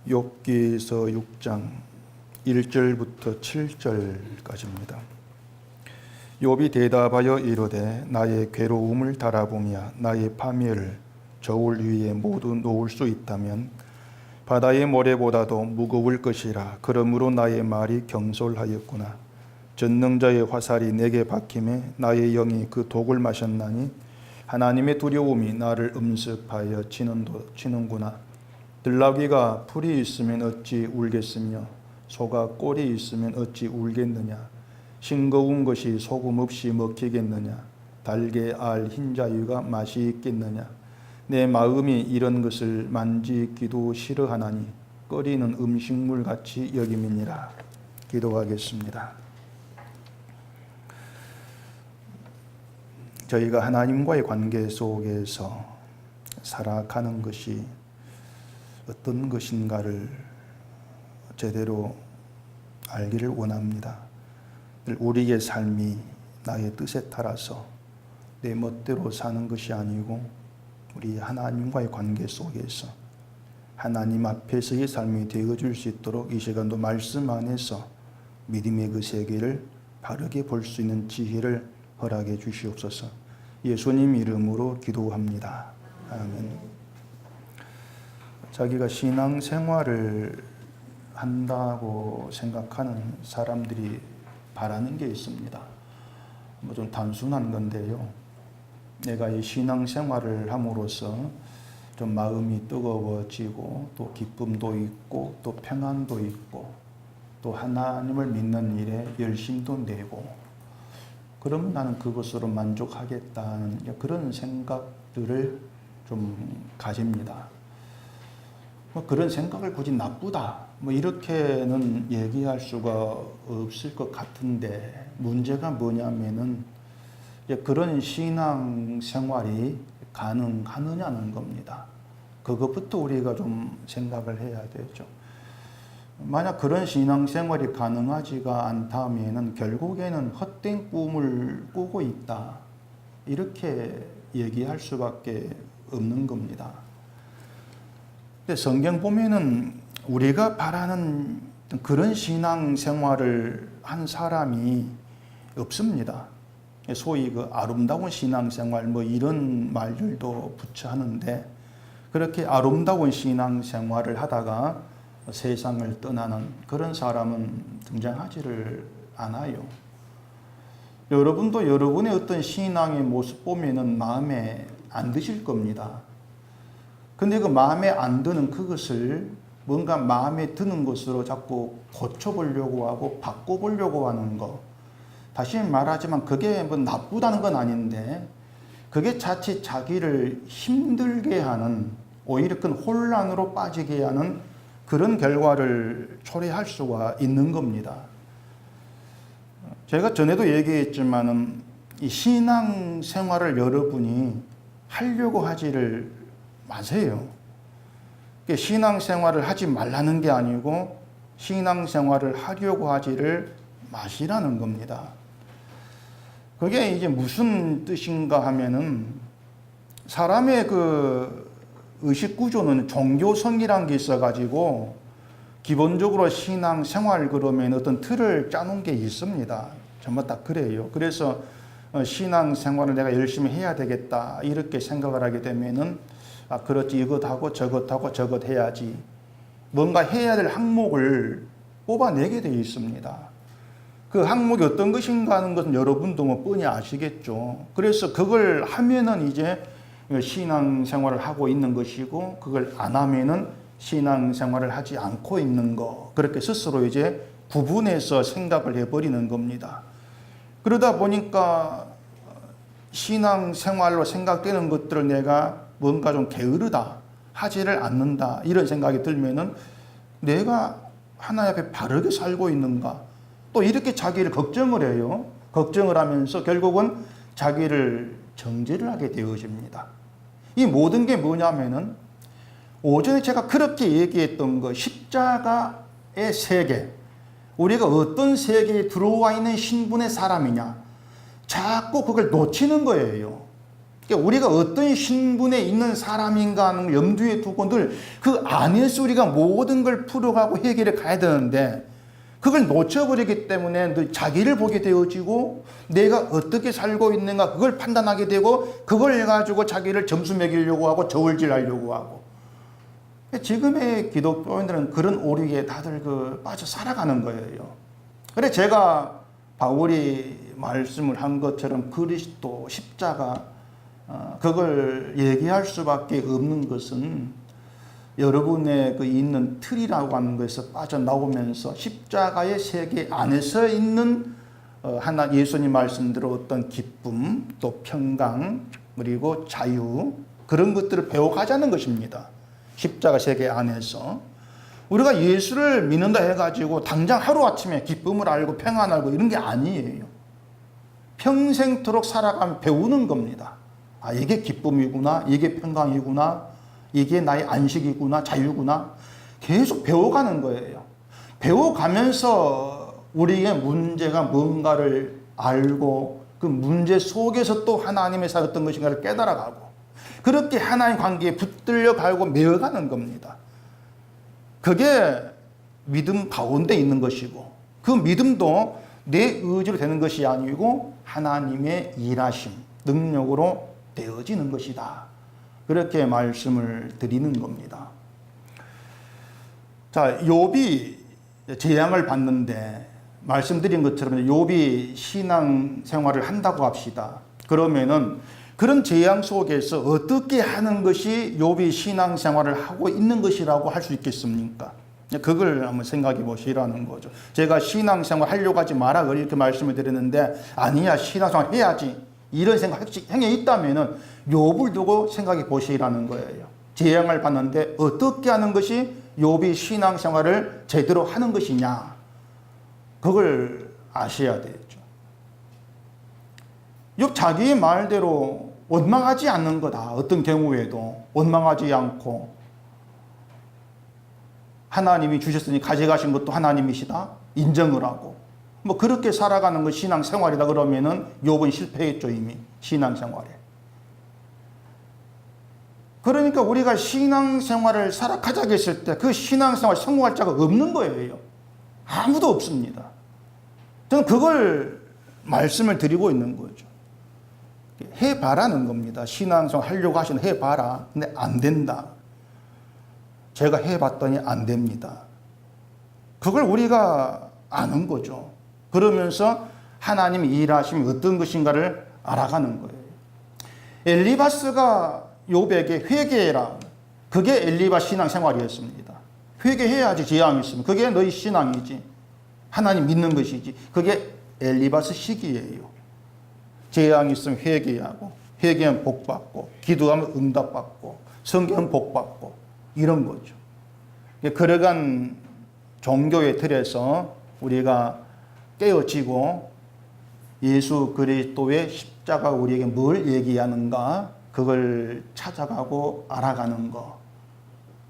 욥기서 6장 1절부터 7절까지입니다. 욥이 대답하여 이르되 나의 괴로움을 달아보며 나의 파멸을 저울 위에 모두 놓을 수 있다면 바다의 모래보다도 무거울 것이라. 그러므로 나의 말이 경솔하였구나. 전능자의 화살이 내게 박힘에 나의 영이 그 독을 마셨나니 하나님의 두려움이 나를 음습하여 치는구나. 들나귀가 풀이 있으면 어찌 울겠으며 소가 꼴이 있으면 어찌 울겠느냐. 싱거운 것이 소금 없이 먹히겠느냐. 달게 알 흰자유가 맛이 있겠느냐. 내 마음이 이런 것을 만지기도 싫어하나니 끓이는 음식물 같이 여김이니라. 기도하겠습니다. 저희가 하나님과의 관계 속에서 살아가는 것이 어떤 것인가를 제대로 알기를 원합니다. 우리의 삶이 나의 뜻에 따라서 내 멋대로 사는 것이 아니고 우리 하나님과의 관계 속에서 하나님 앞에서의 삶이 되어줄 수 있도록 이 시간도 말씀 안에서 믿음의 그 세계를 바르게 볼 수 있는 지혜를 허락해 주시옵소서. 예수님 이름으로 기도합니다. 아멘. 자기가 신앙생활을 한다고 생각하는 사람들이 바라는 게 있습니다. 좀 단순한 건데요. 내가 이 신앙생활을 함으로써 좀 마음이 뜨거워지고 또 기쁨도 있고 또 평안도 있고 또 하나님을 믿는 일에 열심도 내고 그러면 나는 그것으로 만족하겠다는 그런 생각들을 좀 가집니다. 그런 생각을 굳이 나쁘다 이렇게는 얘기할 수가 없을 것 같은데 문제가 뭐냐면은 그런 신앙생활이 가능하느냐는 겁니다. 그것부터 우리가 좀 생각을 해야 되죠. 만약 그런 신앙생활이 가능하지가 않다면은 결국에는 헛된 꿈을 꾸고 있다 이렇게 얘기할 수밖에 없는 겁니다. 근데 성경 보면은 우리가 바라는 그런 신앙생활을 한 사람이 없습니다. 소위 그 아름다운 신앙생활 이런 말들도 붙여하는데 그렇게 아름다운 신앙생활을 하다가 세상을 떠나는 그런 사람은 등장하지를 않아요. 여러분도 여러분의 어떤 신앙의 모습 보면은 마음에 안 드실 겁니다. 근데 그 마음에 안 드는 그것을 뭔가 마음에 드는 것으로 자꾸 고쳐보려고 하고 바꿔보려고 하는 거. 다시 말하지만 그게 나쁘다는 건 아닌데 그게 자칫 자기를 힘들게 하는 오히려 큰 혼란으로 빠지게 하는 그런 결과를 초래할 수가 있는 겁니다. 제가 전에도 얘기했지만은 이 신앙생활을 여러분이 하려고 하지를 마세요. 신앙생활을 하지 말라는 게 아니고 신앙생활을 하려고 하지를 마시라는 겁니다. 그게 이제 무슨 뜻인가 하면은 사람의 그 의식 구조는 종교성이라는 게 있어가지고 기본적으로 신앙생활 그러면 어떤 틀을 짜놓은 게 있습니다. 전부 다 그래요. 그래서 신앙생활을 내가 열심히 해야 되겠다 이렇게 생각을 하게 되면은 그렇지 이것하고 저것하고 저것 해야지 뭔가 해야 될 항목을 뽑아내게 되어 있습니다. 그 항목이 어떤 것인가 하는 것은 여러분도 뻔히 아시겠죠. 그래서 그걸 하면은 이제 신앙생활을 하고 있는 것이고 그걸 안 하면은 신앙생활을 하지 않고 있는 거 그렇게 스스로 이제 구분해서 생각을 해버리는 겁니다. 그러다 보니까 신앙생활로 생각되는 것들을 내가 뭔가 좀 게으르다 하지를 않는다 이런 생각이 들면은 내가 하나님 앞에 바르게 살고 있는가 또 이렇게 자기를 걱정을 해요. 걱정을 하면서 결국은 자기를 정죄를 하게 되어집니다. 이 모든 게 뭐냐면은 오전에 제가 그렇게 얘기했던 거 십자가의 세계 우리가 어떤 세계에 들어와 있는 신분의 사람이냐 자꾸 그걸 놓치는 거예요. 그러니까 우리가 어떤 신분에 있는 사람인가 하는 걸 염두에 두고 늘 그 안에서 우리가 모든 걸 풀어가고 해결해 가야 되는데 그걸 놓쳐버리기 때문에 늘 자기를 보게 되어지고 내가 어떻게 살고 있는가 그걸 판단하게 되고 그걸 가지고 자기를 점수 매기려고 하고 저울질하려고 하고 지금의 기독교인들은 그런 오류에 다들 빠져 살아가는 거예요. 그래 제가 바울이 말씀을 한 것처럼 그리스도 십자가 그걸 얘기할 수밖에 없는 것은 여러분의 있는 틀이라고 하는 것에서 빠져나오면서 십자가의 세계 안에서 있는 하나 예수님 말씀대로 어떤 기쁨 또 평강 그리고 자유 그런 것들을 배워가자는 것입니다. 십자가 세계 안에서 우리가 예수를 믿는다 해가지고 당장 하루아침에 기쁨을 알고 평안을 알고 이런 게 아니에요. 평생토록 살아가면 배우는 겁니다. 아, 이게 기쁨이구나, 이게 평강이구나, 이게 나의 안식이구나, 자유구나. 계속 배워가는 거예요. 배워가면서 우리의 문제가 뭔가를 알고 그 문제 속에서 또 하나님의 사랑 어떤 것인가를 깨달아가고 그렇게 하나님 관계에 붙들려 가고 메어가는 겁니다. 그게 믿음 가운데 있는 것이고 그 믿음도 내 의지로 되는 것이 아니고 하나님의 일하심, 능력으로 되어지는 것이다. 그렇게 말씀을 드리는 겁니다. 자, 욥이 재앙을 받는데 말씀드린 것처럼 욥이 신앙 생활을 한다고 합시다. 그러면은 그런 재앙 속에서 어떻게 하는 것이 욥이 신앙 생활을 하고 있는 것이라고 할 수 있겠습니까? 그걸 한번 생각해 보시라는 거죠. 제가 신앙 생활 하려고 하지 마라 이렇게 말씀을 드렸는데 아니야 신앙 생활 해야지 이런 생각이 있다면은 욥을 두고 생각해 보시라는 거예요. 재앙을 받는데 어떻게 하는 것이 욥이 신앙 생활을 제대로 하는 것이냐 그걸 아셔야 되죠. 욥 자기의 말대로 원망하지 않는 거다. 어떤 경우에도 원망하지 않고 하나님이 주셨으니 가져가신 것도 하나님이시다 인정을 하고 뭐 그렇게 살아가는 것 신앙 생활이다 그러면은 욥은 실패했죠. 이미 신앙 생활에. 그러니까 우리가 신앙 생활을 살아가자고 했을 때 그 신앙 생활 성공할 자가 없는 거예요. 아무도 없습니다. 저는 그걸 말씀을 드리고 있는 거죠. 해봐라는 겁니다. 신앙생활 하려고 하시는 해봐라. 근데 안 된다. 제가 해봤더니 안 됩니다. 그걸 우리가 아는 거죠. 그러면서 하나님이 일하심이 어떤 것인가를 알아가는 거예요. 엘리바스가 욥에게 회개해라. 그게 엘리바 신앙생활이었습니다. 회개해야지 재앙이 있으면. 그게 너희 신앙이지. 하나님 믿는 것이지. 그게 엘리바스 시기예요. 재앙이 있으면 회개하고 회개하면 복받고 기도하면 응답받고 성경은 복받고 이런 거죠. 그러간 종교의 틀에서 우리가 깨어지고 예수 그리스도의 십자가 우리에게 뭘 얘기하는가 그걸 찾아가고 알아가는 거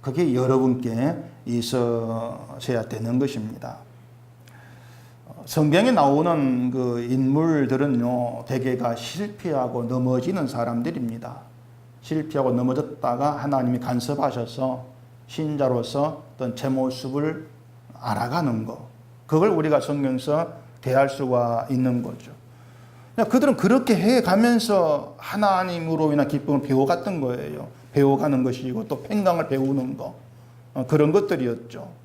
그게 여러분께 있어야 되는 것입니다. 성경에 나오는 그 인물들은요, 대개가 실패하고 넘어지는 사람들입니다. 실패하고 넘어졌다가 하나님이 간섭하셔서 신자로서 어떤 제 모습을 알아가는 거. 그걸 우리가 성경에서 대할 수가 있는 거죠. 그들은 그렇게 해가면서 하나님으로 인한 기쁨을 배워갔던 거예요. 배워가는 것이고 또 평강을 배우는 거. 그런 것들이었죠.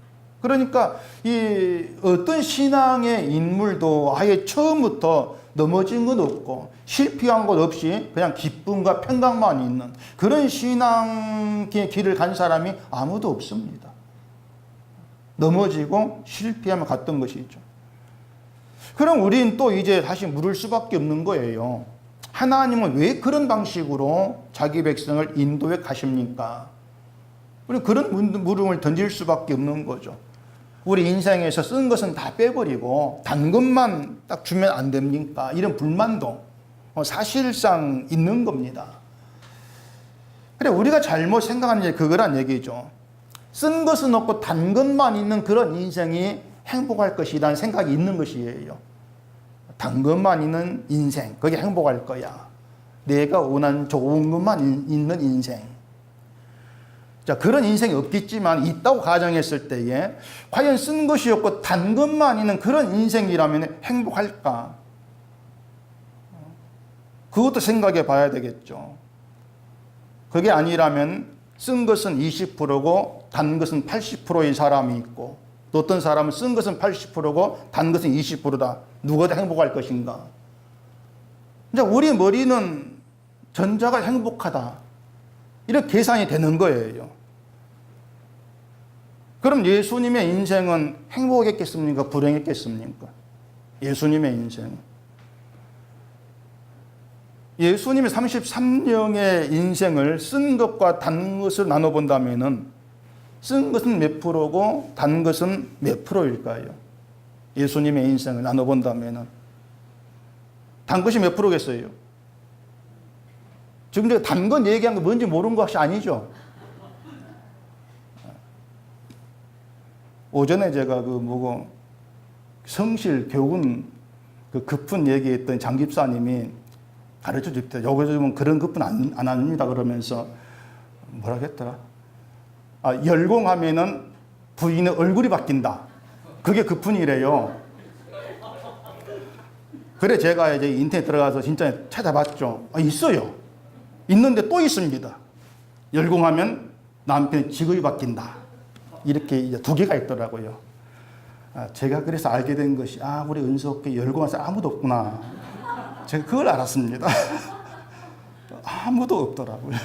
그러니까 이 어떤 신앙의 인물도 아예 처음부터 넘어진 것 없고 실패한 것 없이 그냥 기쁨과 평강만 있는 그런 신앙의 길을 간 사람이 아무도 없습니다. 넘어지고 실패하며 갔던 것이죠. 그럼 우리는 또 이제 다시 물을 수밖에 없는 거예요. 하나님은 왜 그런 방식으로 자기 백성을 인도해 가십니까? 우리 그런 물음을 던질 수밖에 없는 거죠. 우리 인생에서 쓴 것은 다 빼버리고 단 것만 딱 주면 안 됩니까? 이런 불만도 사실상 있는 겁니다. 그래 우리가 잘못 생각하는 게 그거란 얘기죠. 쓴 것은 없고 단 것만 있는 그런 인생이 행복할 것이라는 생각이 있는 것이에요. 단 것만 있는 인생, 그게 행복할 거야. 내가 원하는 좋은 것만 있는 인생. 자, 그런 인생이 없겠지만 있다고 가정했을 때에 과연 쓴 것이 없고 단 것만 있는 그런 인생이라면 행복할까? 그것도 생각해 봐야 되겠죠. 그게 아니라면 쓴 것은 20%고 단 것은 80%의 사람이 있고, 또 어떤 사람은 쓴 것은 80%고 단 것은 20%다. 누가 더 행복할 것인가? 이제 우리 머리는 전자가 행복하다, 이렇게 계산이 되는 거예요. 그럼 예수님의 인생은 행복했겠습니까? 불행했겠습니까? 예수님의 인생은. 예수님의 33년의 인생을 쓴 것과 단 것을 나눠본다면 쓴 것은 몇 프로고 단 것은 몇 프로일까요? 예수님의 인생을 나눠본다면 단 것이 몇 프로겠어요? 지금 제가 단 건 얘기한 거 뭔지 모르는 것이 아니죠? 오전에 제가 성실 교훈 급훈 얘기했던 장 집사님이 가르쳐 줄 때 요즘은 그런 급훈 안 합니다 그러면서 뭐라 했더라? 열공하면은 부인의 얼굴이 바뀐다. 그게 급훈이래요. 그래 제가 이제 인터넷 들어가서 진짜 찾아봤죠. 있어요. 있는데 또 있습니다. 열공하면 남편의 직업이 바뀐다. 이렇게 이제 두 개가 있더라고요. 제가 그래서 알게 된 것이 우리 은석교회 열공한 사람 아무도 없구나. 제가 그걸 알았습니다. 아무도 없더라고요.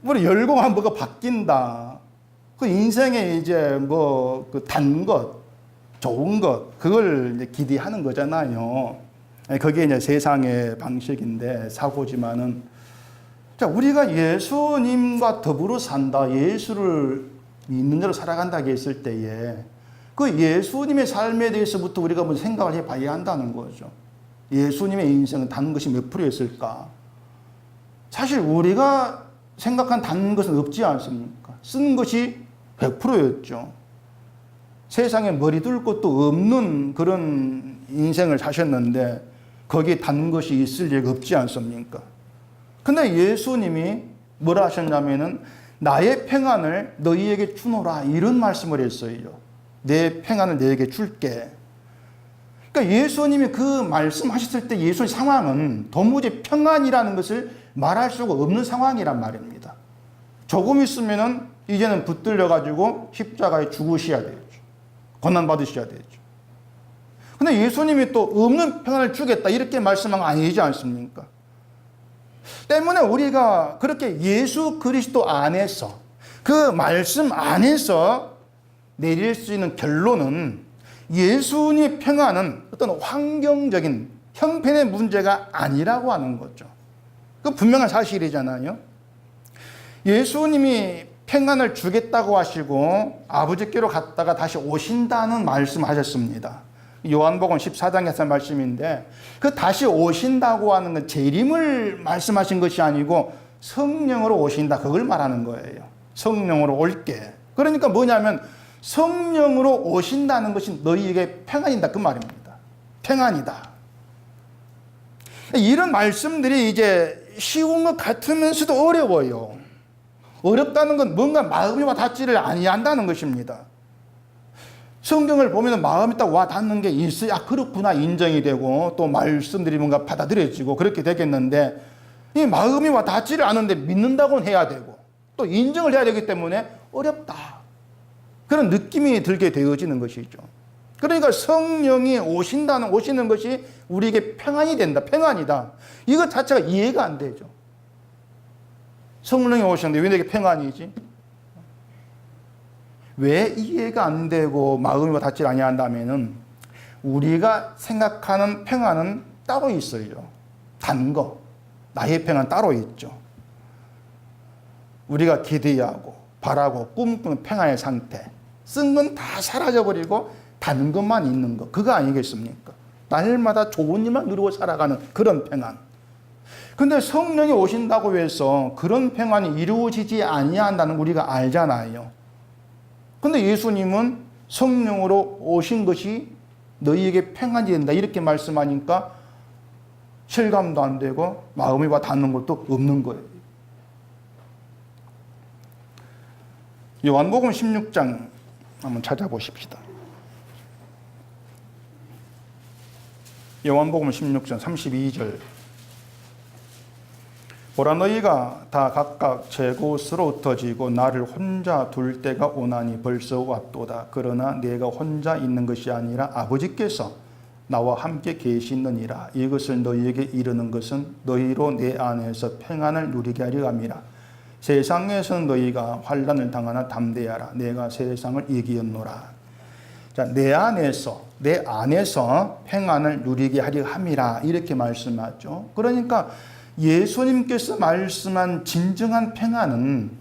우리 열공하면 뭐가 바뀐다. 그 인생에 이제 단 것, 좋은 것, 그걸 이제 기대하는 거잖아요. 그게 이제 세상의 방식인데 사고지만은, 자, 우리가 예수님과 더불어 산다, 예수를 믿는 대로 살아간다 했을 때에 그 예수님의 삶에 대해서부터 우리가 먼저 생각을 해봐야 한다는 거죠. 예수님의 인생은 단 것이 몇 프로였을까? 사실 우리가 생각한 단 것은 없지 않습니까? 쓴 것이 100%였죠. 세상에 머리 둘 것도 없는 그런 인생을 사셨는데 거기에 단 것이 있을 리가 없지 않습니까? 근데 예수님이 뭐라 하셨냐면은 나의 평안을 너희에게 주노라, 이런 말씀을 했어요. 내 평안을 너희에게 줄게. 그러니까 예수님이 그 말씀하셨을 때 예수의 상황은 도무지 평안이라는 것을 말할 수가 없는 상황이란 말입니다. 조금 있으면은 이제는 붙들려 가지고 십자가에 죽으셔야 되죠. 고난 받으셔야 되죠. 근데 예수님이 또 없는 평안을 주겠다 이렇게 말씀한 거 아니지 않습니까? 때문에 우리가 그렇게 예수 그리스도 안에서 그 말씀 안에서 내릴 수 있는 결론은 예수님의 평안은 어떤 환경적인 형편의 문제가 아니라고 하는 거죠. 그 분명한 사실이잖아요. 예수님이 평안을 주겠다고 하시고 아버지께로 갔다가 다시 오신다는 말씀하셨습니다. 요한복음 14장에서 말씀인데 그 다시 오신다고 하는 건 재림을 말씀하신 것이 아니고 성령으로 오신다, 그걸 말하는 거예요. 성령으로 올게. 그러니까 뭐냐면 성령으로 오신다는 것이 너희에게 평안이다, 그 말입니다. 평안이다. 이런 말씀들이 이제 쉬운 것 같으면서도 어려워요. 어렵다는 건 뭔가 마음이 와 닿지를 아니한다는 것입니다. 성경을 보면 마음이 딱 와 닿는 게 있어야 그렇구나 인정이 되고 또 말씀들이 뭔가 받아들여지고 그렇게 되겠는데, 이 마음이 와 닿지를 않은데 믿는다고는 해야 되고 또 인정을 해야 되기 때문에 어렵다, 그런 느낌이 들게 되어지는 것이죠. 그러니까 성령이 오시는 것이 우리에게 평안이 된다, 평안이다, 이것 자체가 이해가 안 되죠. 성령이 오셨는데 왜 내게 평안이지? 왜 이해가 안 되고 마음이 닿지 아니한다면은 우리가 생각하는 평안은 따로 있어요. 단 거, 나의 평안 따로 있죠. 우리가 기대하고 바라고 꿈꾸는 평안의 상태, 쓴 건 다 사라져버리고 단 것만 있는 거, 그거 아니겠습니까? 날마다 좋은 일만 누리고 살아가는 그런 평안. 근데 성령이 오신다고 해서 그런 평안이 이루어지지 아니한다는 우리가 알잖아요. 근데 예수님은 성령으로 오신 것이 너희에게 평안이 된다 이렇게 말씀하니까 실감도 안 되고 마음이 와 닿는 것도 없는 거예요. 요한복음 16장 한번 찾아보십시다. 요한복음 16장 32절. 보라, 너희가 다 각각 제 곳으로 흩어지고 나를 혼자 둘 때가 오나니 벌써 왔도다. 그러나 내가 혼자 있는 것이 아니라 아버지께서 나와 함께 계시느니라. 이것을 너희에게 이르는 것은 너희로 내 안에서 평안을 누리게 하려 함이라. 세상에서는 너희가 환난을 당하나 담대하라. 내가 세상을 이기었노라. 자, 내 안에서 평안을 누리게 하려 함이라, 이렇게 말씀하죠. 그러니까 예수님께서 말씀한 진정한 평안은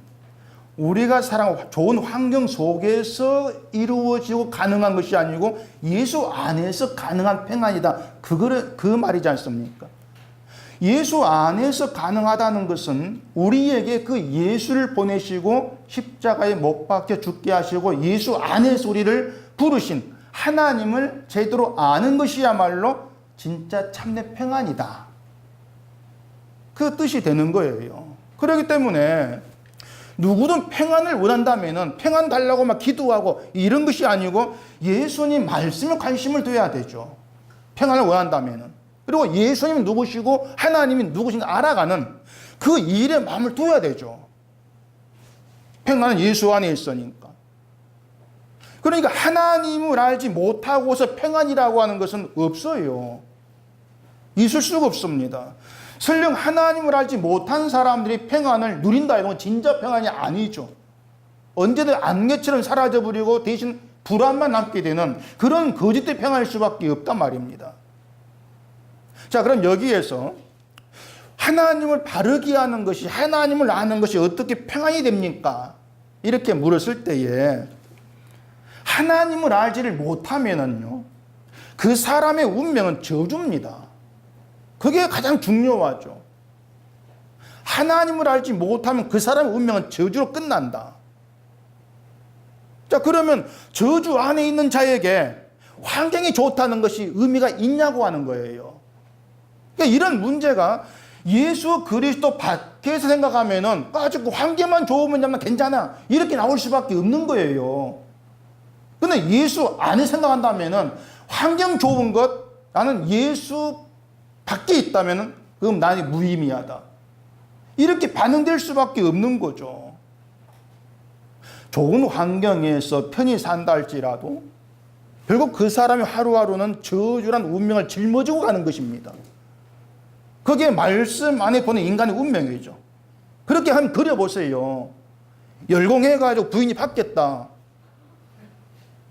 우리가 살아가는 좋은 환경 속에서 이루어지고 가능한 것이 아니고 예수 안에서 가능한 평안이다. 그 말이지 않습니까? 예수 안에서 가능하다는 것은 우리에게 그 예수를 보내시고 십자가에 못 박혀 죽게 하시고 예수 안에서 우리를 부르신 하나님을 제대로 아는 것이야말로 진짜 참된 평안이다. 그 뜻이 되는 거예요. 그렇기 때문에 누구든 평안을 원한다면은 평안 달라고 막 기도하고 이런 것이 아니고 예수님 말씀에 관심을 둬야 되죠. 평안을 원한다면은. 그리고 예수님은 누구시고 하나님이 누구신가 알아가는 그 일에 마음을 둬야 되죠. 평안은 예수 안에 있으니까. 그러니까 하나님을 알지 못하고서 평안이라고 하는 것은 없어요. 있을 수가 없습니다. 설령 하나님을 알지 못한 사람들이 평안을 누린다 이런 건 진짜 평안이 아니죠. 언제든 안개처럼 사라져버리고 대신 불안만 남게 되는 그런 거짓된 평안일 수밖에 없단 말입니다. 자, 그럼 여기에서 하나님을 바르게 하는 것이, 하나님을 아는 것이 어떻게 평안이 됩니까? 이렇게 물었을 때에 하나님을 알지를 못하면은요, 그 사람의 운명은 저주입니다. 그게 가장 중요하죠. 하나님을 알지 못하면 그 사람의 운명은 저주로 끝난다. 자, 그러면 저주 안에 있는 자에게 환경이 좋다는 것이 의미가 있냐고 하는 거예요. 그러니까 이런 문제가 예수 그리스도 밖에서 생각하면은 아주 환경만 좋으면 괜찮아, 이렇게 나올 수밖에 없는 거예요. 근데 예수 안에 생각한다면은 환경 좋은 것, 나는 예수 밖에 있다면은 그럼 나는 무의미하다, 이렇게 반응될 수밖에 없는 거죠. 좋은 환경에서 편히 산다 할지라도 결국 그 사람이 하루하루는 저주란 운명을 짊어지고 가는 것입니다. 그게 말씀 안에 보는 인간의 운명이죠. 그렇게 한번 그려보세요. 열공해가지고 부인이 바뀌었다.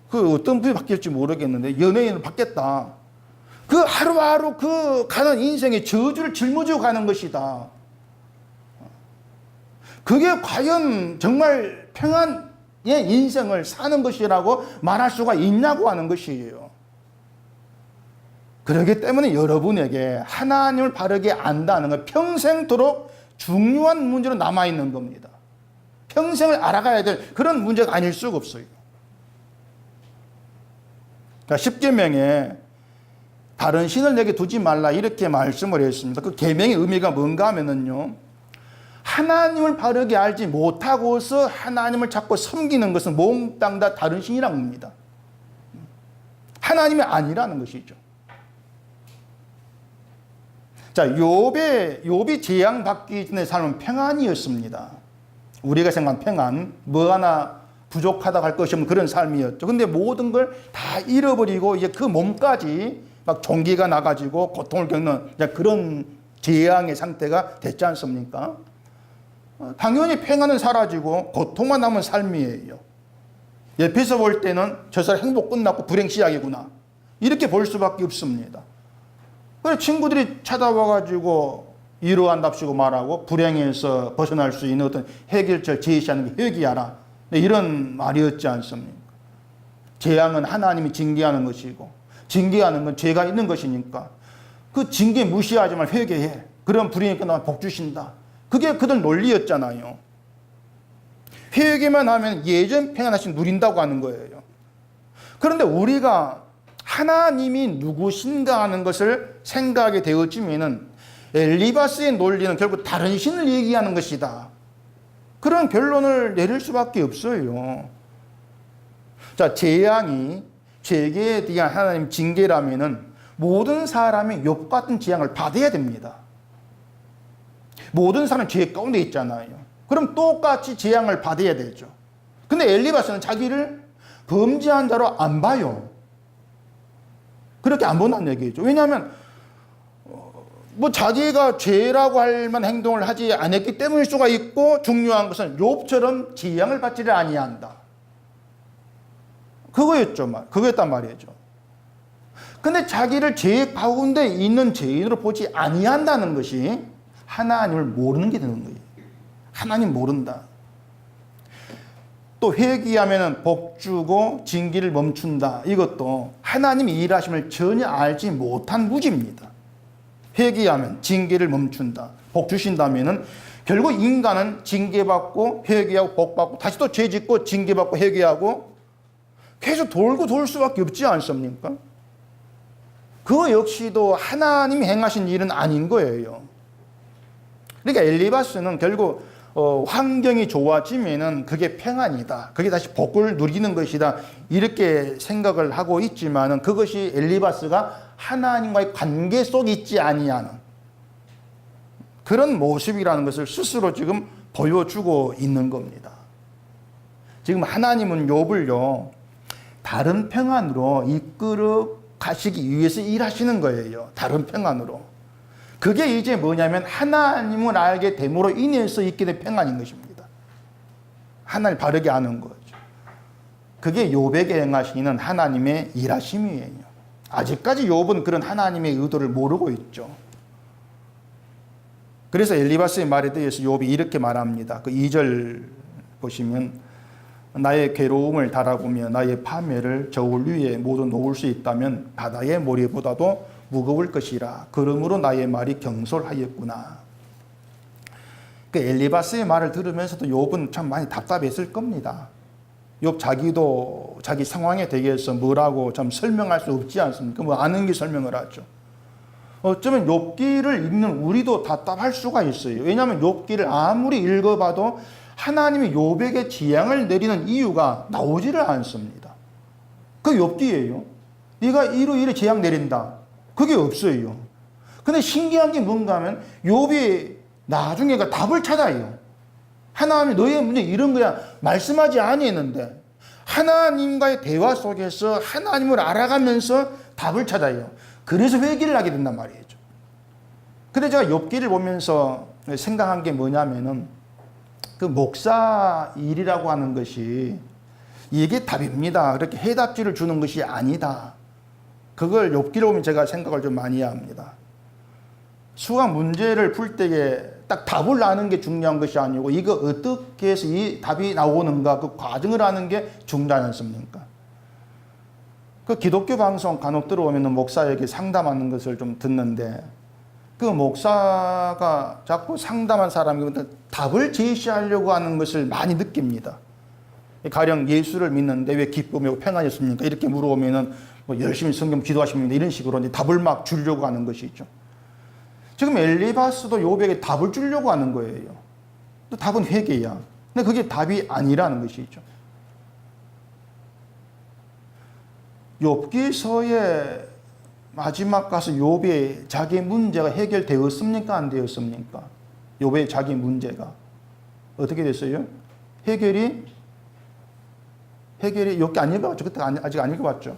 그 어떤 부인이 바뀔지 모르겠는데 연예인으로 바뀌었다. 그 하루하루 그 가는 인생의 저주를 짊어지고 가는 것이다. 그게 과연 정말 평안의 인생을 사는 것이라고 말할 수가 있냐고 하는 것이에요. 그렇기 때문에 여러분에게 하나님을 바르게 안다는 건 평생토록 중요한 문제로 남아있는 겁니다. 평생을 알아가야 될 그런 문제가 아닐 수가 없어요. 그러니까 십계명에 다른 신을 내게 두지 말라 이렇게 말씀을 했습니다. 그 계명의 의미가 뭔가 하면은요, 하나님을 바르게 알지 못하고서 하나님을 자꾸 섬기는 것은 몽땅 다 다른 신이라는 겁니다. 하나님이 아니라는 것이죠. 자, 욥이 재앙받기 전에 삶은 평안이었습니다. 우리가 생각한 평안, 뭐 하나 부족하다고 할 것이 없는 그런 삶이었죠. 근데 모든 걸 다 잃어버리고 이제 그 몸까지 막 종기가 나가지고 고통을 겪는 그런 재앙의 상태가 됐지 않습니까? 당연히 평안은 사라지고 고통만 남은 삶이에요. 옆에서 볼 때는 저 사람 행복 끝났고 불행 시작이구나, 이렇게 볼 수밖에 없습니다. 그래서 친구들이 찾아와가지고 위로한답시고 말하고 불행에서 벗어날 수 있는 어떤 해결책을 제시하는 게 회개하라, 이런 말이었지 않습니까? 재앙은 하나님이 징계하는 것이고 징계하는 건 죄가 있는 것이니까 그 징계 무시하지 말고 회개해, 그럼 불행이 끝나면 복 주신다. 그게 그들 논리였잖아요. 회개만 하면 예전 평안하신 누린다고 하는 거예요. 그런데 우리가 하나님이 누구신가 하는 것을 생각하게 되어지면은 엘리바스의 논리는 결국 다른 신을 얘기하는 것이다. 그런 결론을 내릴 수밖에 없어요. 자, 재앙이 죄계에 대한 하나님 징계라면은 모든 사람이 욥 같은 재앙을 받아야 됩니다. 모든 사람은 죄 가운데 있잖아요. 그럼 똑같이 재앙을 받아야 되죠. 근데 엘리바스는 자기를 범죄한 자로 안 봐요. 그렇게 안 본다는 얘기죠. 왜냐하면 뭐 자기가 죄라고 할 만한 행동을 하지 않았기 때문일 수가 있고, 중요한 것은 욥처럼 재앙을 받지를 아니한다. 그거였단 말이죠. 근데 자기를 죄 가운데 있는 죄인으로 보지 아니한다는 것이 하나님을 모르는 게 되는 거예요. 하나님 모른다. 또 회개하면 복 주고 징계를 멈춘다. 이것도 하나님이 일하심을 전혀 알지 못한 무지입니다. 회개하면 징계를 멈춘다. 복 주신다면은 결국 인간은 징계받고 회개하고 복받고 다시 또 죄 짓고 징계받고 회개하고 계속 돌고 돌 수밖에 없지 않습니까? 그거 역시도 하나님이 행하신 일은 아닌 거예요. 그러니까 엘리바스는 결국 환경이 좋아지면은 그게 평안이다. 그게 다시 복을 누리는 것이다. 이렇게 생각을 하고 있지만은 그것이 엘리바스가 하나님과의 관계 속에 있지 아니하는 그런 모습이라는 것을 스스로 지금 보여주고 있는 겁니다. 지금 하나님은 욥을요, 다른 평안으로 이끌어 가시기 위해서 일하시는 거예요. 다른 평안으로. 그게 이제 뭐냐면 하나님을 알게 됨으로 인해서 있게 된 평안인 것입니다. 하나님을 바르게 아는 거죠. 그게 욥에게 행하시는 하나님의 일하심이에요. 아직까지 욥은 그런 하나님의 의도를 모르고 있죠. 그래서 엘리바스의 말에 대해서 욥이 이렇게 말합니다. 그 2절 보시면 나의 괴로움을 달아보며 나의 파멸을 저울 위에 모두 놓을 수 있다면 바다의 모래보다도 무거울 것이라. 그러므로 나의 말이 경솔하였구나. 그 엘리바스의 말을 들으면서도 욥은 참 많이 답답했을 겁니다. 욥 자기도 자기 상황에 대해서 뭐라고 참 설명할 수 없지 않습니까? 뭐 아는 게 설명을 하죠. 어쩌면 욥기를 읽는 우리도 답답할 수가 있어요. 왜냐하면 욥기를 아무리 읽어봐도 하나님이 욥에게 재앙을 내리는 이유가 나오지를 않습니다. 그 욥기예요. 네가 이래 재앙 내린다. 그게 없어요. 근데 신기한 게 뭔가 하면 욥이 나중에 답을 찾아요. 하나님이 너의 문제 이런 거야 말씀하지 아니했는데 하나님과의 대화 속에서 하나님을 알아가면서 답을 찾아요. 그래서 회개를 하게 된단 말이죠. 근데 제가 욥기를 보면서 생각한 게 뭐냐면은 그 목사 일이라고 하는 것이 이게 답입니다. 그렇게 해답지를 주는 것이 아니다. 그걸 욥기를 보면 제가 생각을 좀 많이 합니다. 수학 문제를 풀 때에 딱 답을 아는 게 중요한 것이 아니고 이거 어떻게 해서 이 답이 나오는가 그 과정을 아는 게 중요하지 않습니까? 그 기독교 방송 간혹 들어오면 목사에게 상담하는 것을 좀 듣는데 그 목사가 자꾸 상담한 사람이 답을 제시하려고 하는 것을 많이 느낍니다. 가령 예수를 믿는데 왜 기쁨이고 평안이 없습니까? 이렇게 물어보면은 뭐 열심히 성경 기도하십니다. 이런 식으로 이제 답을 막 주려고 하는 것이죠. 지금 엘리바스도 욥에게 답을 주려고 하는 거예요. 또 답은 회개야. 근데 그게 답이 아니라는 것이죠. 욥기서의 마지막 가서 욥의 자기 문제가 해결되었습니까? 안 되었습니까? 욥의 자기 문제가 어떻게 됐어요? 해결이 욥기 안 읽어봤죠? 그때 아직 안 읽어봤죠?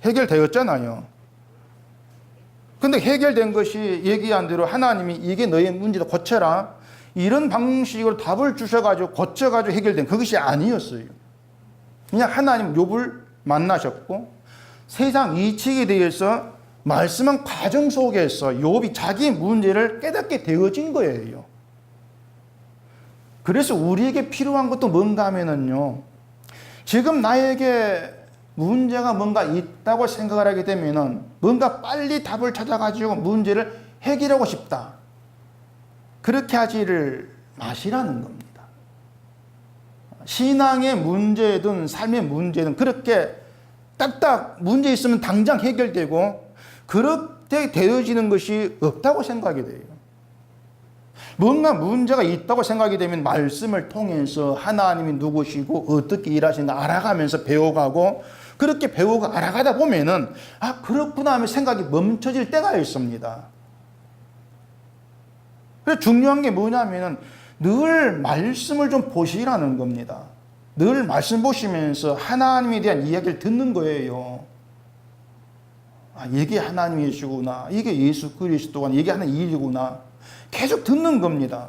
해결되었잖아요. 근데 해결된 것이 얘기한 대로 하나님이 이게 너의 문제다 고쳐라 이런 방식으로 답을 주셔가지고 고쳐가지고 해결된 그것이 아니었어요. 그냥 하나님 욥을 만나셨고 세상 이치에 대해서 말씀한 과정 속에서 욥이 자기 문제를 깨닫게 되어진 거예요. 그래서 우리에게 필요한 것도 뭔가 하면은요, 지금 나에게 문제가 뭔가 있다고 생각을 하게 되면은 뭔가 빨리 답을 찾아가지고 문제를 해결하고 싶다. 그렇게 하지를 마시라는 겁니다. 신앙의 문제든 삶의 문제든 그렇게 딱딱 문제 있으면 당장 해결되고 그렇게 되어지는 것이 없다고 생각이 돼요. 뭔가 문제가 있다고 생각이 되면 말씀을 통해서 하나님이 누구시고 어떻게 일하시는가 알아가면서 배워가고 그렇게 배우고 알아가다 보면은 그렇구나 하면 생각이 멈춰질 때가 있습니다. 그래서 중요한 게 뭐냐면은 늘 말씀을 좀 보시라는 겁니다. 늘 말씀 보시면서 하나님에 대한 이야기를 듣는 거예요. 이게 하나님이시구나. 이게 예수 그리스도가 이게 하는 일이구나. 계속 듣는 겁니다.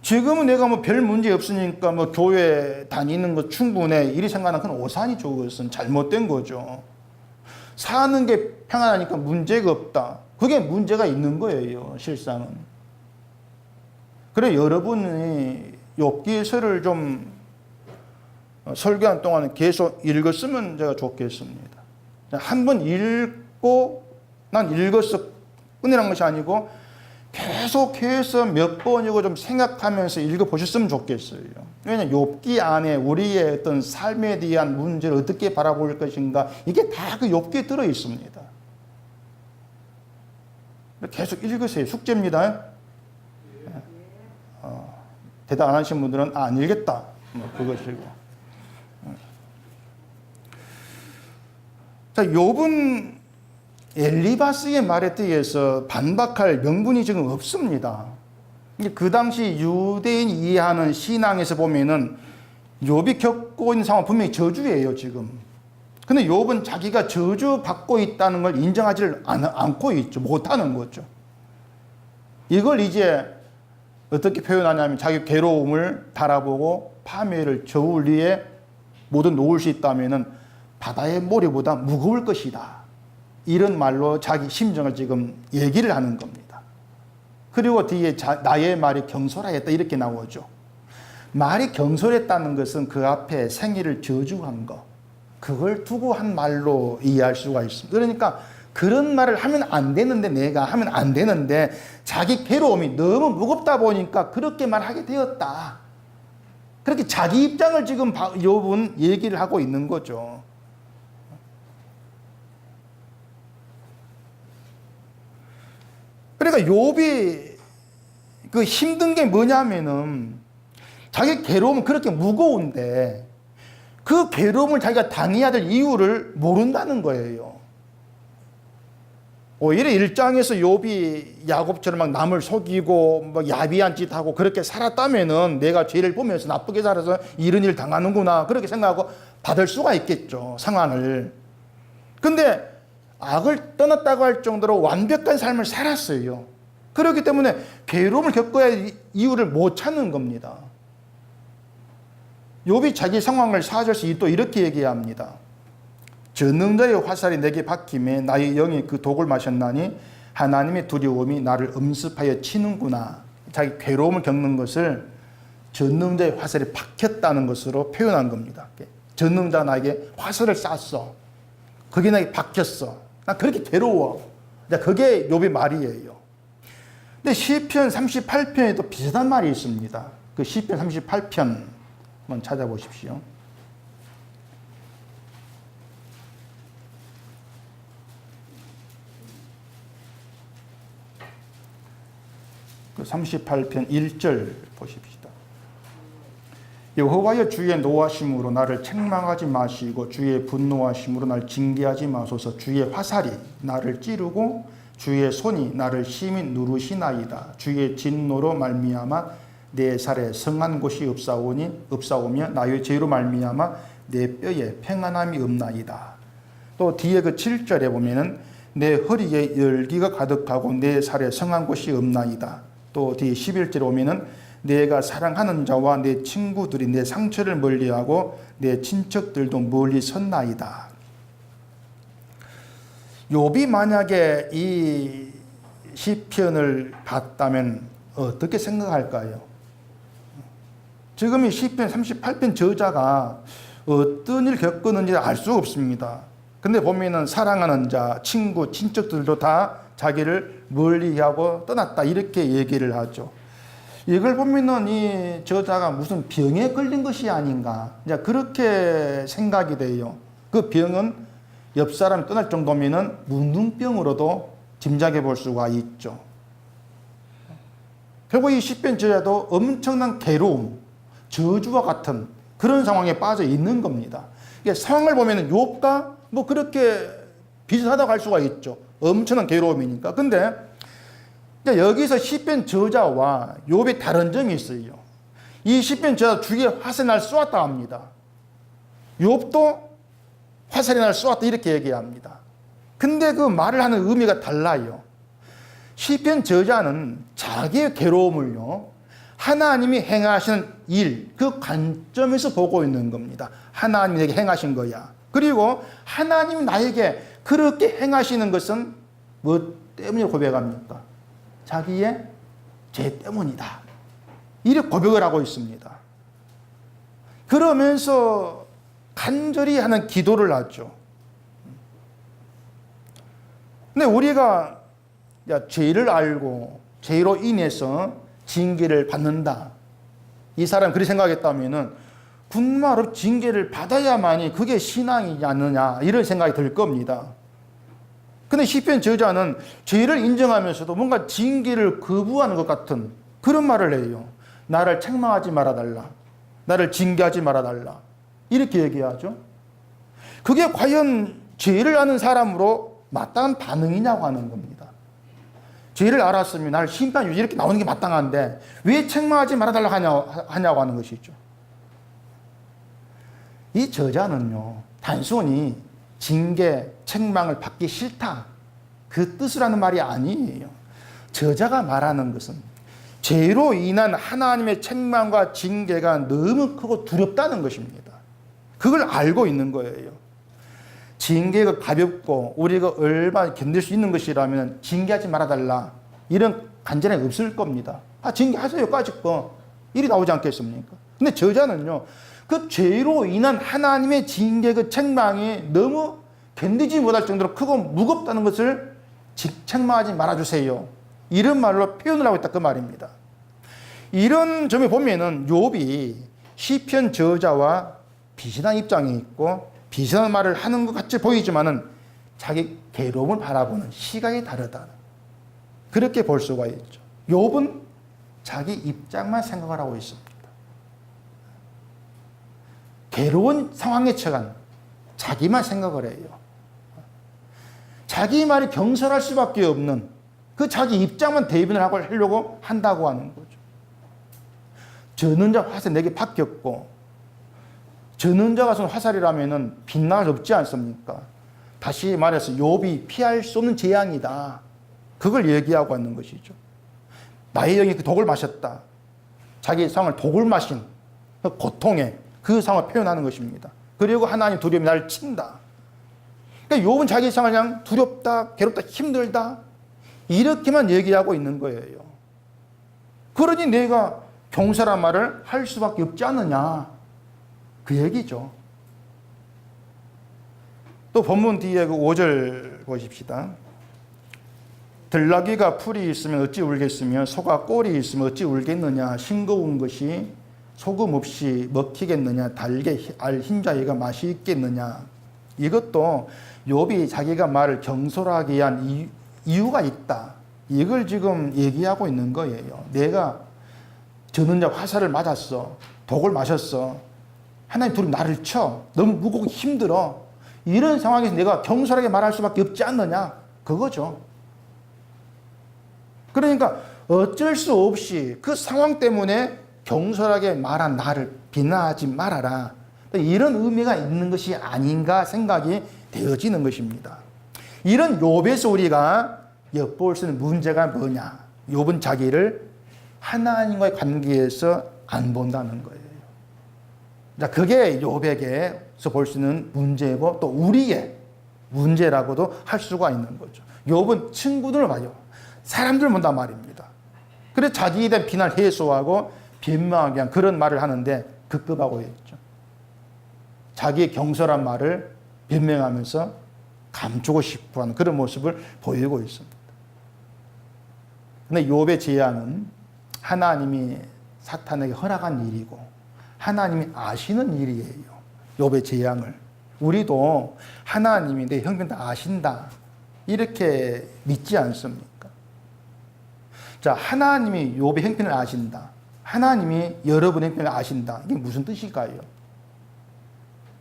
지금은 내가 뭐 별 문제 없으니까 뭐 교회 다니는 거 충분해. 이리 생각하는 건 오산이죠. 그것은 잘못된 거죠. 사는 게 평안하니까 문제가 없다. 그게 문제가 있는 거예요. 실상은. 그래 여러분이 욥기서를 좀 설교한 동안에 계속 읽었으면 제가 좋겠습니다. 한 번 읽고 난 읽었어 끝이란 것이 아니고 계속해서 몇 번이고 좀 생각하면서 읽어보셨으면 좋겠어요. 왜냐하면 욥기 안에 우리의 어떤 삶에 대한 문제를 어떻게 바라볼 것인가 이게 다 그 욥기에 들어 있습니다. 계속 읽으세요. 숙제입니다. 대답 안 하신 분들은 안 읽겠다. 그것이고. 자, 욥은 엘리바스의 말에 대해서 반박할 명분이 지금 없습니다. 그 당시 유대인이 이해하는 신앙에서 보면은 욥이 겪고 있는 상황은 분명히 저주예요, 지금. 근데 욥은 자기가 저주받고 있다는 걸 인정하지를 않고 있죠. 못하는 거죠. 이걸 이제 어떻게 표현하냐면 자기 괴로움을 바라보고 파멸을 저울 위에 모두 놓을 수 있다면은 바다의 모래보다 무거울 것이다. 이런 말로 자기 심정을 지금 얘기를 하는 겁니다. 그리고 뒤에 나의 말이 경솔하였다 이렇게 나오죠. 말이 경솔했다는 것은 그 앞에 생애를 저주한 거 그걸 두고 한 말로 이해할 수가 있습니다. 그러니까 그런 말을 하면 안 되는데 내가 하면 안 되는데 자기 괴로움이 너무 무겁다 보니까 그렇게 말하게 되었다. 그렇게 자기 입장을 지금 욥은 얘기를 하고 있는 거죠. 그러니까 욥이 그 힘든 게 뭐냐면은 자기 괴로움은 그렇게 무거운데 그 괴로움을 자기가 당해야 될 이유를 모른다는 거예요. 오히려 1장에서 욥이 야곱처럼 막 남을 속이고 뭐 야비한 짓 하고 그렇게 살았다면은 내가 죄를 보면서 나쁘게 살아서 이런 일 당하는구나 그렇게 생각하고 받을 수가 있겠죠, 상황을. 근데 악을 떠났다고 할 정도로 완벽한 삶을 살았어요. 그렇기 때문에 괴로움을 겪어야 할 이유를 못 찾는 겁니다. 욥이 자기 상황을 4절에서 또 이렇게 얘기합니다. 전능자의 화살이 내게 박힘에 나의 영이 그 독을 마셨나니 하나님의 두려움이 나를 엄습하여 치는구나. 자기 괴로움을 겪는 것을 전능자의 화살이 박혔다는 것으로 표현한 겁니다. 전능자가 나에게 화살을 쐈어. 그게 나에게 박혔어. 나 그렇게 괴로워. 그게 욥의 말이에요. 근데 시편 38편에도 비슷한 말이 있습니다. 그 시편 38편 한번 찾아보십시오. 그 38편 1절 보십시다. 여호와여 주의 노하심으로 나를 책망하지 마시고 주의 분노하심으로 나를 징계하지 마소서. 주의 화살이 나를 찌르고 주의 손이 나를 심히 누르시나이다. 주의 진노로 말미암아 내 살에 성한 곳이 없사오며 나의 죄로 말미암아 내 뼈에 평안함이 없나이다. 또 뒤에 그 7절에 보면은 내 허리에 열기가 가득하고 내 살에 성한 곳이 없나이다. 또 뒤에 11절에 보면은 내가 사랑하는 자와 내 친구들이 내 상처를 멀리하고 내 친척들도 멀리 섰나이다. 욥이 만약에 이 시편을 봤다면 어떻게 생각할까요? 지금 이 시편 38편 저자가 어떤 일 겪었는지 알 수 없습니다. 근데 보면은 사랑하는 자, 친구, 친척들도 다 자기를 멀리하고 떠났다 이렇게 얘기를 하죠. 이걸 보면은 이 저자가 무슨 병에 걸린 것이 아닌가 이제 그렇게 생각이 돼요. 그 병은 옆 사람이 떠날 정도면은 문둥병으로도 짐작해 볼 수가 있죠. 결국 이 시편 저자도 엄청난 괴로움, 저주와 같은 그런 상황에 빠져 있는 겁니다. 상황을 보면 욥과 뭐 그렇게 비슷하다고 할 수가 있죠. 엄청난 괴로움이니까. 근데 여기서 시편 저자와 욥의 다른 점이 있어요. 이 시편 저자 주위에 화살이 날 쏘았다 합니다. 욥도 화살이 날 쏘았다 이렇게 얘기합니다. 근데 그 말을 하는 의미가 달라요. 시편 저자는 자기의 괴로움을요, 하나님이 행하시는 일, 그 관점에서 보고 있는 겁니다. 하나님이 내게 행하신 거야. 그리고 하나님이 나에게 그렇게 행하시는 것은 뭐 때문에 고백합니까? 자기의 죄 때문이다. 이렇게 고백을 하고 있습니다. 그러면서 간절히 하는 기도를 하죠. 근데 우리가 죄를 알고 죄로 인해서 징계를 받는다. 이 사람이 그렇게 생각했다면은 군마로 징계를 받아야만이 그게 신앙이지 않느냐 이런 생각이 들 겁니다. 근데 시편 저자는 죄를 인정하면서도 뭔가 징계를 거부하는 것 같은 그런 말을 해요. 나를 책망하지 말아달라. 나를 징계하지 말아달라. 이렇게 얘기하죠. 그게 과연 죄를 아는 사람으로 마땅한 반응이냐고 하는 겁니다. 죄를 알았으면 나를 심판 유지 이렇게 나오는 게 마땅한데 왜 책망하지 말아달라고 하냐고 하는 것이죠. 이 저자는요, 단순히 징계, 책망을 받기 싫다 그 뜻을 하는 말이 아니에요. 저자가 말하는 것은 죄로 인한 하나님의 책망과 징계가 너무 크고 두렵다는 것입니다. 그걸 알고 있는 거예요. 징계가 가볍고 우리가 얼마나 견딜 수 있는 것이라면 징계하지 말아달라 이런 간절함이 없을 겁니다. 징계하세요 까짓거 일이 나오지 않겠습니까? 근데 저자는요, 그 죄로 인한 하나님의 징계 그 책망이 너무 견디지 못할 정도로 크고 무겁다는 것을 책망하지 말아주세요. 이런 말로 표현을 하고 있다 그 말입니다. 이런 점에 보면은 욥이 시편 저자와 비슷한 입장에 있고 비슷한 말을 하는 것 같이 보이지만은 자기 괴로움을 바라보는 시각이 다르다. 그렇게 볼 수가 있죠. 욥은 자기 입장만 생각을 하고 있습니다. 괴로운 상황에 처한 자기만 생각을 해요. 자기 말이 경솔할 수밖에 없는 그 자기 입장만 대변을 하려고 한다고 하는 거죠. 저는 자 화살 내게 바뀌었고 저는 자가 쏜 화살이라면은 빗나갈 수 없지 않습니까? 다시 말해서 욥이 피할 수 없는 재앙이다. 그걸 얘기하고 있는 것이죠. 나의 영이 그 독을 마셨다. 자기 상황을 독을 마신 그 고통에 그 상황을 표현하는 것입니다. 그리고 하나님 두려움이 나를 친다. 그러니까 욥은 자기 상황을 그냥 두렵다, 괴롭다, 힘들다 이렇게만 얘기하고 있는 거예요. 그러니 내가 경솔한 말을 할 수밖에 없지 않느냐 그 얘기죠. 또 본문 뒤에 그 5절 보십시다. 들나귀가 풀이 있으면 어찌 울겠으며 소가 꼴이 있으면 어찌 울겠느냐. 싱거운 것이 소금 없이 먹히겠느냐. 달게 알 흰자위가 맛이 있겠느냐. 이것도 욥이 자기가 말을 경솔하게 한 이유가 있다. 이걸 지금 얘기하고 있는 거예요. 내가 저는 자 화살을 맞았어. 독을 마셨어. 하나님 둘이 나를 쳐. 너무 무겁고 힘들어. 이런 상황에서 내가 경솔하게 말할 수밖에 없지 않느냐. 그거죠. 그러니까 어쩔 수 없이 그 상황 때문에 경솔하게 말한 나를 비난하지 말아라. 이런 의미가 있는 것이 아닌가 생각이 되어지는 것입니다. 이런 욥에서 우리가 엿볼 수 있는 문제가 뭐냐. 욥은 자기를 하나님과의 관계에서 안 본다는 거예요. 자, 그게 욥에게서 볼 수 있는 문제고 또 우리의 문제라고도 할 수가 있는 거죠. 욥은 친구들을 봐요. 사람들을 본단 말입니다. 그래서 자기에 대한 비난을 해소하고 변명하기 위한 그런 말을 하는데 급급하고 있죠. 자기의 경솔한 말을 변명하면서 감추고 싶어하는 그런 모습을 보이고 있습니다. 그런데 욥의 재앙은 하나님이 사탄에게 허락한 일이고 하나님이 아시는 일이에요. 욥의 재앙을. 우리도 하나님이 내 형편을 아신다 이렇게 믿지 않습니까? 자, 하나님이 욥의 형편을 아신다. 하나님이 여러분의 형편을 아신다. 이게 무슨 뜻일까요?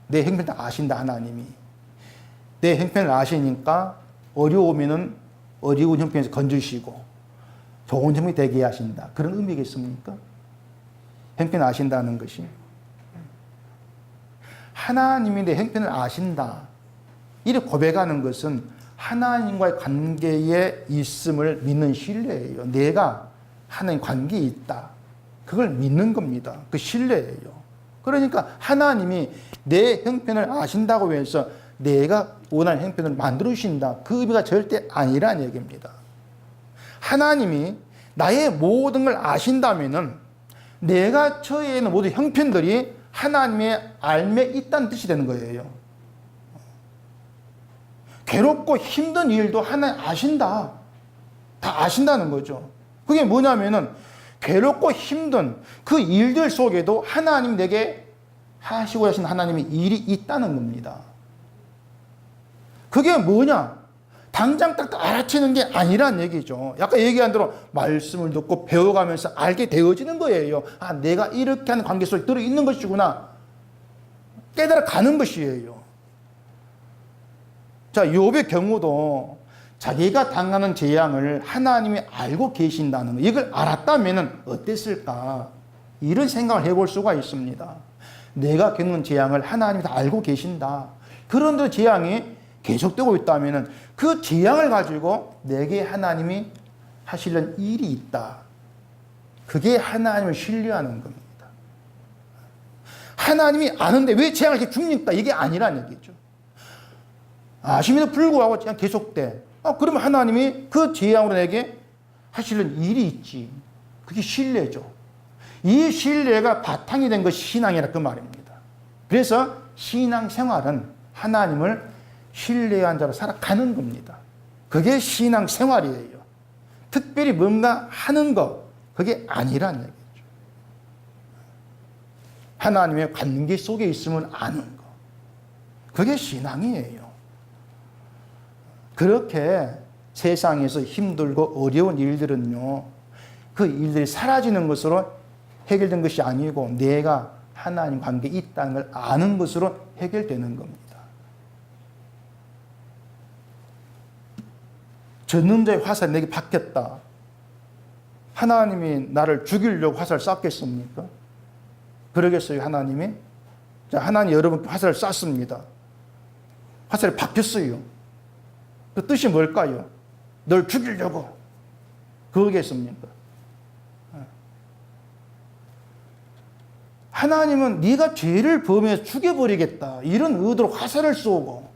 내 형편을 아신다, 하나님이. 내 형편을 아시니까 어려우면은 어려운 형편에서 건져주시고 좋은 형편이 되게 하신다. 그런 의미겠습니까? 형편을 아신다는 것이. 하나님이 내 형편을 아신다. 이렇게 고백하는 것은 하나님과의 관계에 있음을 믿는 신뢰예요. 내가 하나님 관계에 있다. 그걸 믿는 겁니다. 그 신뢰예요. 그러니까 하나님이 내 형편을 아신다고 해서 내가 원하는 형편을 만들어 주신다. 그 의미가 절대 아니라는 얘기입니다. 하나님이 나의 모든 걸 아신다면은 내가 처해 있는 모든 형편들이 하나님의 알매 있다는 뜻이 되는 거예요. 괴롭고 힘든 일도 하나님 아신다. 다 아신다는 거죠. 그게 뭐냐면은 괴롭고 힘든 그 일들 속에도 하나님 내게 하시고 하신 하나님의 일이 있다는 겁니다. 그게 뭐냐? 당장 딱 알아채는 게 아니란 얘기죠. 아까 얘기한 대로 말씀을 듣고 배워가면서 알게 되어지는 거예요. 아, 내가 이렇게 하는 관계 속에 들어있는 것이구나. 깨달아가는 것이에요. 자, 욥의 경우도 자기가 당하는 재앙을 하나님이 알고 계신다는 거, 이걸 알았다면 어땠을까? 이런 생각을 해볼 수가 있습니다. 내가 겪는 재앙을 하나님이 다 알고 계신다. 그런데 재앙이 계속되고 있다면 그 재앙을 가지고 내게 하나님이 하시려는 일이 있다. 그게 하나님을 신뢰하는 겁니다. 하나님이 아는데 왜 재앙을 이렇게 줍니까? 이게 아니라는 얘기죠. 아심에도 불구하고 그냥 계속돼. 그러면 하나님이 그 재앙으로 내게 하시는 일이 있지. 그게 신뢰죠. 이 신뢰가 바탕이 된 것이 신앙이라 그 말입니다. 그래서 신앙생활은 하나님을 신뢰한 자로 살아가는 겁니다. 그게 신앙생활이에요. 특별히 뭔가 하는 것, 그게 아니란 얘기죠. 하나님의 관계 속에 있으면 아는 것. 그게 신앙이에요. 그렇게 세상에서 힘들고 어려운 일들은요, 그 일들이 사라지는 것으로 해결된 것이 아니고 내가 하나님 관계에 있다는 걸 아는 것으로 해결되는 겁니다. 전능자의 화살이 내게 박혔다. 하나님이 나를 죽이려고 화살을 쐈겠습니까? 그러겠어요, 하나님이? 자, 하나님 여러분께 화살을 쐈습니다. 화살이 박혔어요. 그 뜻이 뭘까요? 널 죽이려고. 그러겠습니까? 하나님은 네가 죄를 범해서 죽여버리겠다. 이런 의도로 화살을 쏘고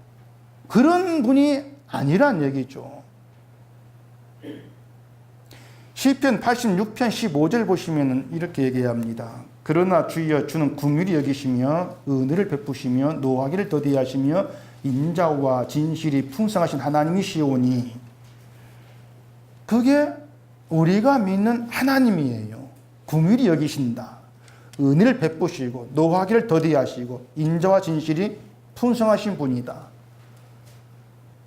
그런 분이 아니란 얘기죠. 시편 86편 15절 보시면 이렇게 얘기합니다. 그러나 주여 주는 긍휼히 여기시며 은혜를 베푸시며 노하기를 더디하시며 인자와 진실이 풍성하신 하나님이시오니 그게 우리가 믿는 하나님이에요. 긍휼히 여기신다. 은혜를 베푸시고 노하기를 더디하시고 인자와 진실이 풍성하신 분이다.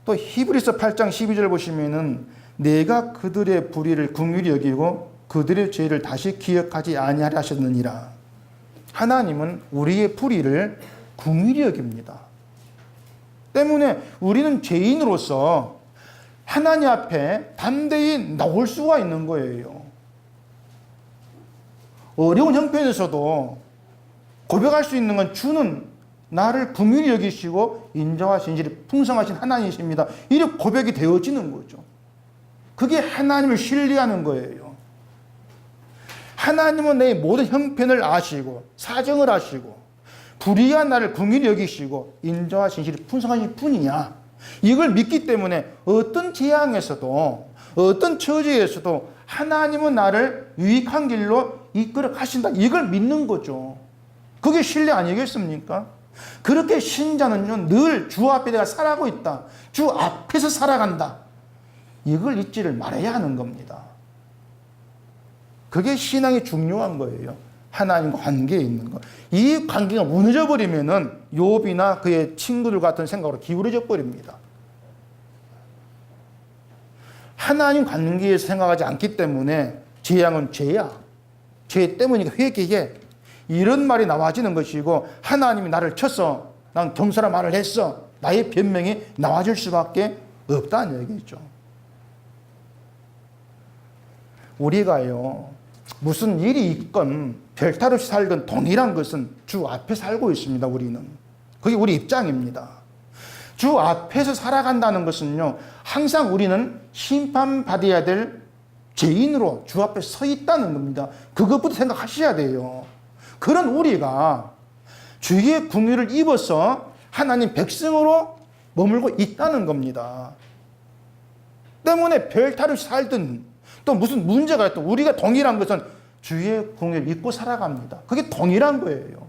또 히브리서 8장 12절 보시면은 내가 그들의 불의를 긍휼히 여기고 그들의 죄를 다시 기억하지 아니하려 하셨느니라. 하나님은 우리의 불의를 긍휼히 여깁니다. 때문에 우리는 죄인으로서 하나님 앞에 담대히 나올 수가 있는 거예요. 어려운 형편에서도 고백할 수 있는 건 주는 나를 긍휼히 여기시고 인자와 진실이 풍성하신 하나님이십니다. 이렇게 고백이 되어지는 거죠. 그게 하나님을 신뢰하는 거예요. 하나님은 내 모든 형편을 아시고 사정을 아시고 불의한 나를 긍휼히 여기시고 인자와 진실이 풍성하신 분이야. 이걸 믿기 때문에 어떤 재앙에서도 어떤 처지에서도 하나님은 나를 유익한 길로 이끌어 가신다. 이걸 믿는 거죠. 그게 신뢰 아니겠습니까? 그렇게 신자는요, 늘 주 앞에 내가 살아가고 있다. 주 앞에서 살아간다. 이걸 잊지를 말아야 하는 겁니다. 그게 신앙이 중요한 거예요. 하나님과 관계에 있는 것. 이 관계가 무너져 버리면은 욥이나 그의 친구들 같은 생각으로 기울어져 버립니다. 하나님 관계에서 생각하지 않기 때문에 재앙은 죄야. 죄 때문이니까 회개해. 이런 말이 나와지는 것이고, 하나님이 나를 쳐서 난 경솔한 말을 했어. 나의 변명이 나와줄 수밖에 없다는 얘기죠. 우리가요, 무슨 일이 있건 별탈 없이 살건 동일한 것은 주 앞에 살고 있습니다. 우리는. 그게 우리 입장입니다. 주 앞에서 살아간다는 것은요, 항상 우리는 심판받아야 될 죄인으로 주 앞에 서 있다는 겁니다. 그것부터 생각하셔야 돼요. 그런 우리가 주의 궁유를 입어서 하나님 백성으로 머물고 있다는 겁니다. 때문에 별탈 없이 살든 또 무슨 문제가 있든 우리가 동일한 것은 주의 궁유를 입고 살아갑니다. 그게 동일한 거예요.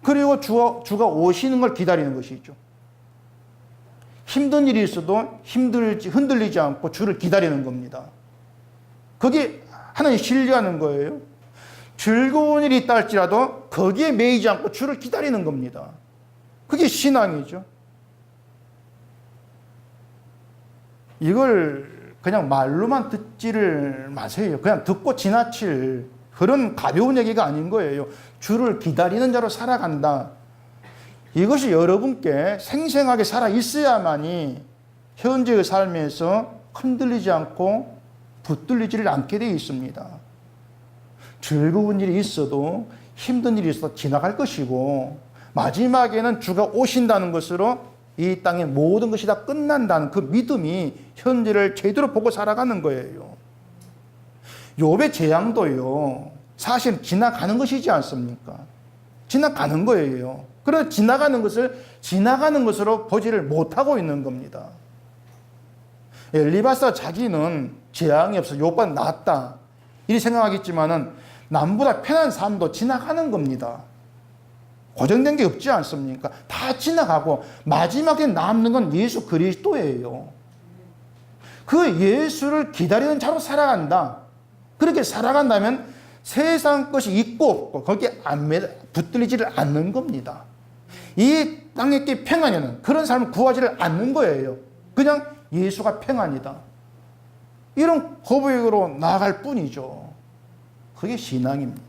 그리고 주가 오시는 걸 기다리는 것이죠. 힘든 일이 있어도 흔들리지 않고 주를 기다리는 겁니다. 그게 하나님 신뢰하는 거예요. 즐거운 일이 있다 할지라도 거기에 매이지 않고 주를 기다리는 겁니다. 그게 신앙이죠. 이걸 그냥 말로만 듣지를 마세요. 그냥 듣고 지나칠 그런 가벼운 얘기가 아닌 거예요. 주를 기다리는 자로 살아간다. 이것이 여러분께 생생하게 살아 있어야만이 현재의 삶에서 흔들리지 않고 붙들리지를 않게 되어 있습니다. 즐거운 일이 있어도 힘든 일이 있어도 지나갈 것이고, 마지막에는 주가 오신다는 것으로 이 땅의 모든 것이 다 끝난다는 그 믿음이 현재를 제대로 보고 살아가는 거예요. 욥의 재앙도요, 사실 지나가는 것이지 않습니까? 지나가는 거예요. 그래서 지나가는 것을 지나가는 것으로 보지를 못하고 있는 겁니다. 엘리바스가 자기는 재앙이 없어 욥보다 낫다 이렇게 생각하겠지만은 남보다 편한 삶도 지나가는 겁니다. 고정된 게 없지 않습니까? 다 지나가고 마지막에 남는 건 예수 그리스도예요. 그 예수를 기다리는 자로 살아간다. 그렇게 살아간다면 세상 것이 있고 없고 거기에 붙들리지를 않는 겁니다. 이 땅에 평안에는 그런 삶을 구하지를 않는 거예요. 그냥 예수가 평안이다. 이런 고백으로 나아갈 뿐이죠. 그게 신앙입니다.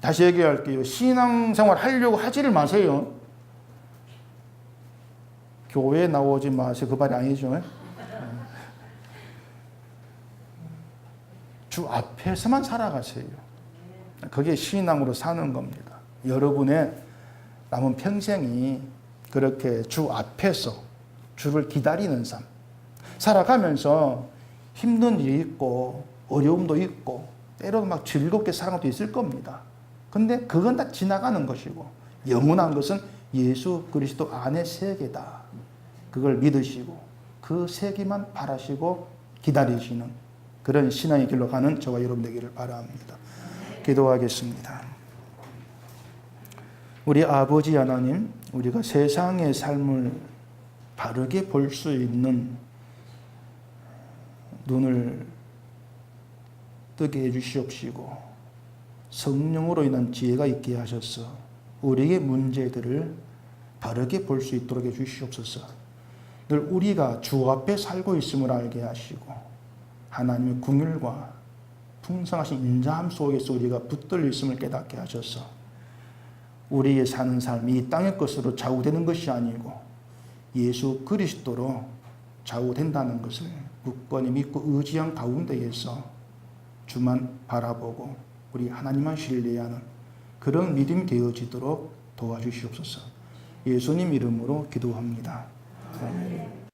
다시 얘기할게요. 신앙생활 하려고 하지를 마세요. 교회에 나오지 마세요. 그 말이 아니죠. 주 앞에서만 살아가세요. 그게 신앙으로 사는 겁니다. 여러분의 남은 평생이 그렇게 주 앞에서 주를 기다리는 삶, 살아가면서 힘든 일이 있고 어려움도 있고 때로는 막 즐겁게 살아가는 것도 있을 겁니다. 근데 그건 다 지나가는 것이고 영원한 것은 예수 그리스도 안의 세계다. 그걸 믿으시고 그 세계만 바라시고 기다리시는 그런 신앙의 길로 가는 저와 여러분 되기를 바랍니다. 기도하겠습니다. 우리 아버지 하나님, 우리가 세상의 삶을 바르게 볼 수 있는 눈을 뜨게 해주시옵시고 성령으로 인한 지혜가 있게 하셔서 우리의 문제들을 바르게 볼 수 있도록 해주시옵소서. 늘 우리가 주 앞에 살고 있음을 알게 하시고 하나님의 긍휼과 풍성하신 인자함 속에서 우리가 붙들려 있음을 깨닫게 하셔서 우리의 사는 삶이 이 땅의 것으로 좌우되는 것이 아니고 예수 그리스도로 좌우된다는 것을 굳건히 믿고 의지한 가운데에서 주만 바라보고 우리 하나님만 신뢰하는 그런 믿음이 되어지도록 도와주시옵소서. 예수님 이름으로 기도합니다. 아멘.